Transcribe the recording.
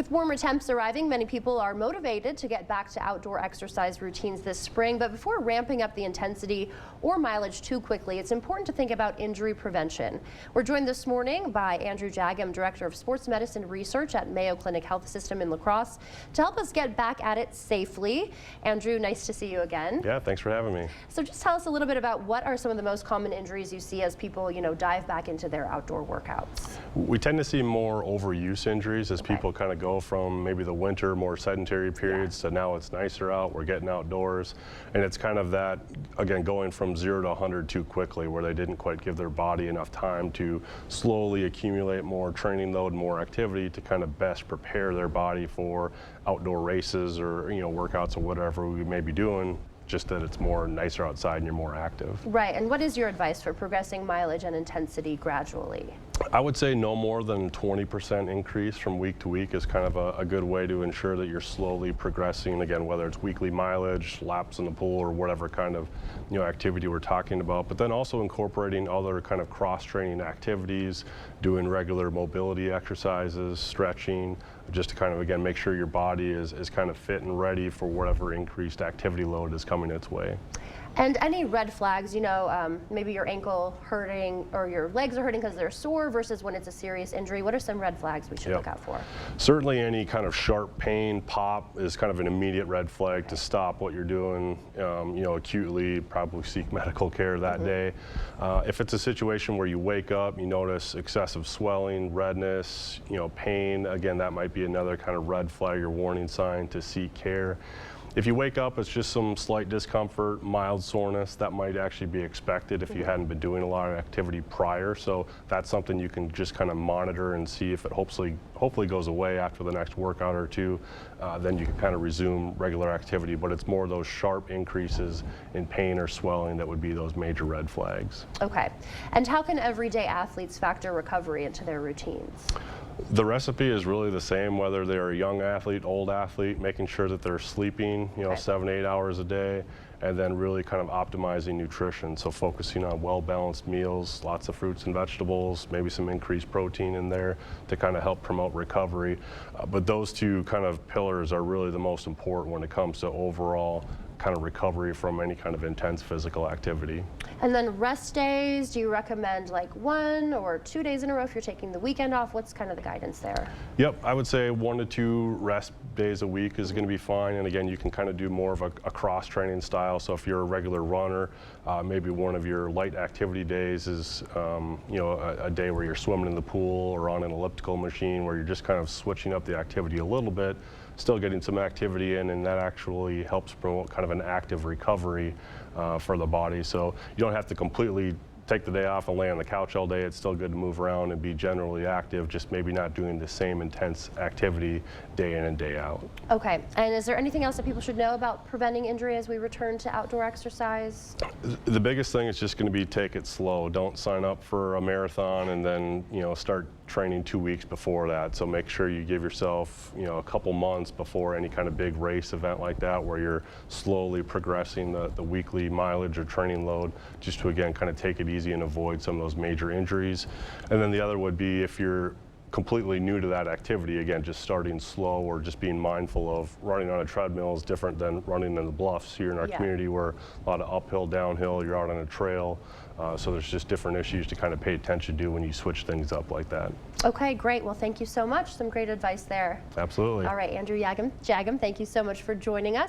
With warmer temps arriving, many people are motivated to get back to outdoor exercise routines this spring. But before ramping up the intensity or mileage too quickly, it's important to think about injury prevention. We're joined this morning by Andrew Jagim, Director of Sports Medicine Research at Mayo Clinic Health System in Crosse, to help us get back at it safely. Andrew, nice to see you again. Yeah, thanks for having me. So just tell us a little bit about what are some of the most common injuries you see as people, dive back into their outdoor workouts. We tend to see more overuse injuries as people kind of go from maybe the winter, more sedentary periods to now it's nicer out, we're getting outdoors. And it's kind of that, again, going from 0 to 100 too quickly, where they didn't quite give their body enough time to slowly accumulate more training load, more activity to kind of best prepare their body for outdoor races or, workouts or whatever we may be doing. Just that it's more nicer outside and you're more active. Right, and what is your advice for progressing mileage and intensity gradually? I would say no more than 20% increase from week to week is kind of a good way to ensure that you're slowly progressing, again, whether it's weekly mileage, laps in the pool, or whatever kind of activity we're talking about. But then also incorporating other kind of cross-training activities, doing regular mobility exercises, stretching, just to kind of, again, make sure your body is kind of fit and ready for whatever increased activity load is coming its way. And any red flags, maybe your ankle hurting or your legs are hurting because they're sore versus when it's a serious injury. What are some red flags we should look out for? Certainly any kind of sharp pain, pop is kind of an immediate red flag to stop what you're doing, acutely, probably seek medical care that day. If it's a situation where you wake up, you notice excessive swelling, redness, pain, again, that might be another kind of red flag or warning sign to seek care. If you wake up, it's just some slight discomfort, mild soreness, that might actually be expected if you hadn't been doing a lot of activity prior. So that's something you can just kind of monitor and see if it hopefully goes away after the next workout or two. Then you can kind of resume regular activity. But it's more those sharp increases in pain or swelling that would be those major red flags. Okay. And how can everyday athletes factor recovery into their routines? The recipe is really the same, whether they're a young athlete, old athlete, making sure that they're sleeping, 7 to 8 hours a day, and then really kind of optimizing nutrition. So focusing on well-balanced meals, lots of fruits and vegetables, maybe some increased protein in there to kind of help promote recovery. But those two kind of pillars are really the most important when it comes to overall kind of recovery from any kind of intense physical activity. And then rest days, do you recommend like 1 or 2 days in a row if you're taking the weekend off? What's kind of the guidance there? Yep, I would say 1 to 2 rest days a week is going to be fine. And again, you can kind of do more of a cross-training style. So if you're a regular runner, maybe one of your light activity days is a day where you're swimming in the pool or on an elliptical machine where you're just kind of switching up the activity a little bit, still getting some activity in, and that actually helps promote kind of an active recovery for the body. So you don't have to completely take the day off and lay on the couch all day. It's still good to move around and be generally active, just maybe not doing the same intense activity day in and day out. Okay, and is there anything else that people should know about preventing injury as we return to outdoor exercise? The biggest thing is just going to be take it slow. Don't sign up for a marathon and then start training 2 weeks before that. So make sure you give yourself a couple months before any kind of big race event like that, where you're slowly progressing the weekly mileage or training load, just to again kind of take it easy and avoid some of those major injuries. And then the other would be if you're completely new to that activity, again, just starting slow or just being mindful of running on a treadmill is different than running in the bluffs here in our community, where a lot of uphill, downhill, you're out on a trail. So there's just different issues to kind of pay attention to when you switch things up like that. Okay, great. Well, thank you so much. Some great advice there. Absolutely. All right, Andrew Jagim, thank you so much for joining us.